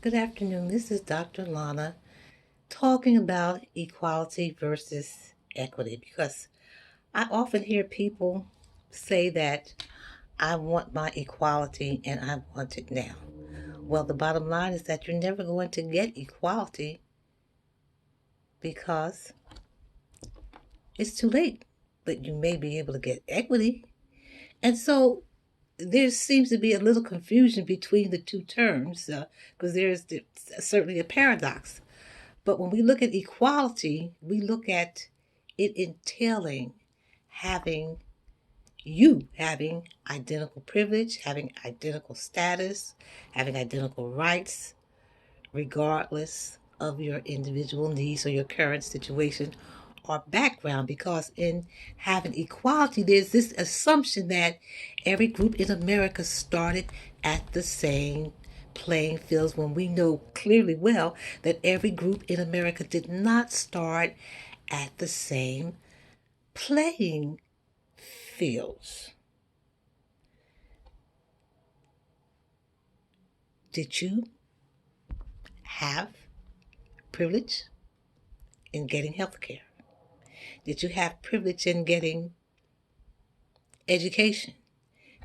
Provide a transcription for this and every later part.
Good afternoon. This is Dr. Lana talking about equality versus equity because I often hear people say that I want my equality and I want it now. Well, the bottom line is that you're never going to get equality because it's too late, but you may be able to get equity. And so there seems to be a little confusion between the two terms because there's certainly a paradox. But when we look at equality, we look at it entailing having having identical privilege, having identical status, having identical rights, regardless of your individual needs or your current situation or background. Because in having equality, there's this assumption that every group in America started at the same playing fields when we know clearly well that every group in America did not start at the same playing fields. Did you have privilege in getting health care? Did you have privilege in getting education?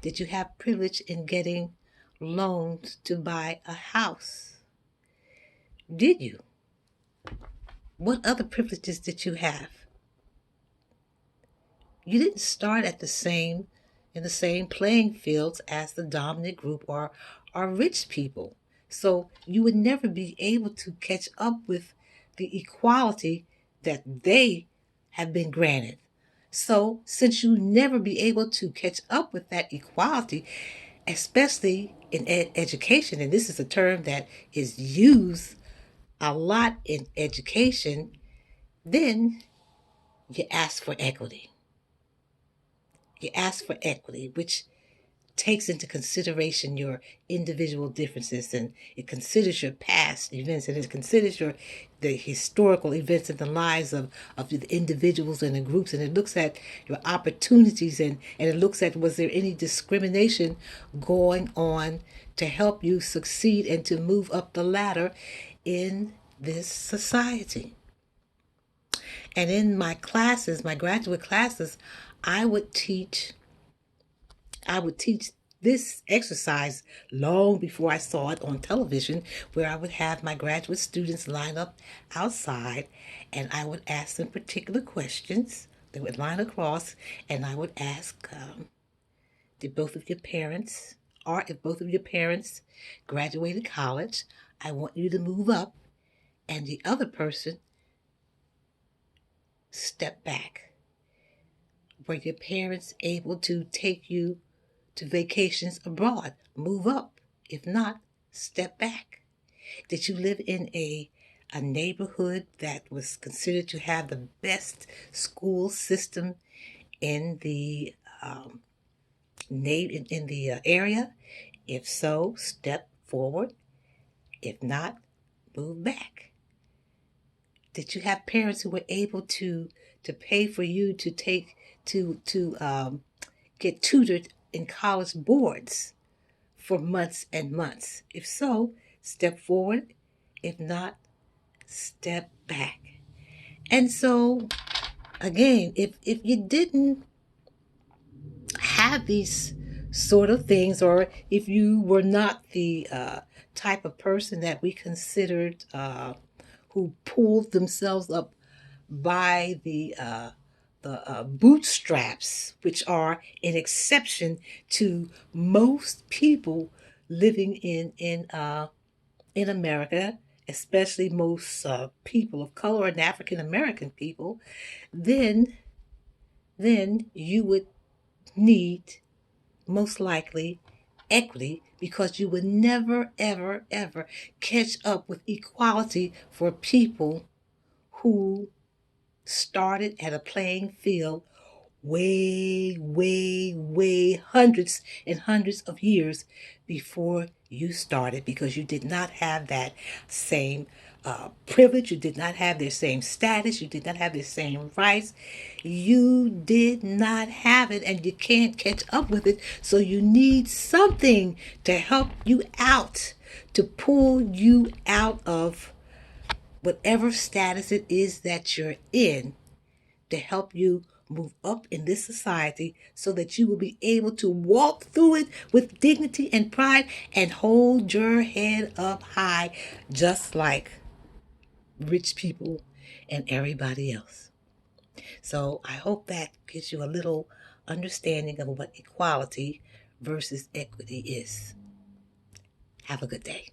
Did you have privilege in getting loans to buy a house? Did you? What other privileges did you have? You didn't start at in the same playing fields as the dominant group or rich people. So you would never be able to catch up with the equality that they have been granted. So since you never be able to catch up with that equality, especially in education, and this is a term that is used a lot in education, then you ask for equity. You ask for equity, which takes into consideration your individual differences, and it considers your past events, and it considers the historical events in the lives of the individuals and the groups, and it looks at your opportunities, and it looks at was there any discrimination going on to help you succeed and to move up the ladder in this society. And in my classes, my graduate classes, I would teach I would teach this exercise long before I saw it on television, where I would have my graduate students line up outside and I would ask them particular questions. They would line across and I would ask, did both of your parents, or if both of your parents graduated college, I want you to move up and the other person step back. Were your parents able to take you to vacations abroad? Move up. If not, step back. Did you live in a neighborhood that was considered to have the best school system in the in the area? If so, step forward. If not, move back. Did you have parents who were able to pay for you to take to get tutored in college boards for months and months? If so, step forward. If not, step back. And so, again, if you didn't have these sort of things, or if you were not the type of person that we considered who pulled themselves up by the bootstraps, which are an exception to most people living in America, especially most people of color and African American people, then you would need most likely equity, because you would never ever ever catch up with equality for people who started at a playing field way hundreds and hundreds of years before you started, because you did not have that same privilege, you did not have their same status, you did not have their same rights, you did not have it, and you can't catch up with it. So you need something to help you out to pull you out of whatever status it is that you're in, to help you move up in this society so that you will be able to walk through it with dignity and pride and hold your head up high, just like rich people and everybody else. So I hope that gives you a little understanding of what equality versus equity is. Have a good day.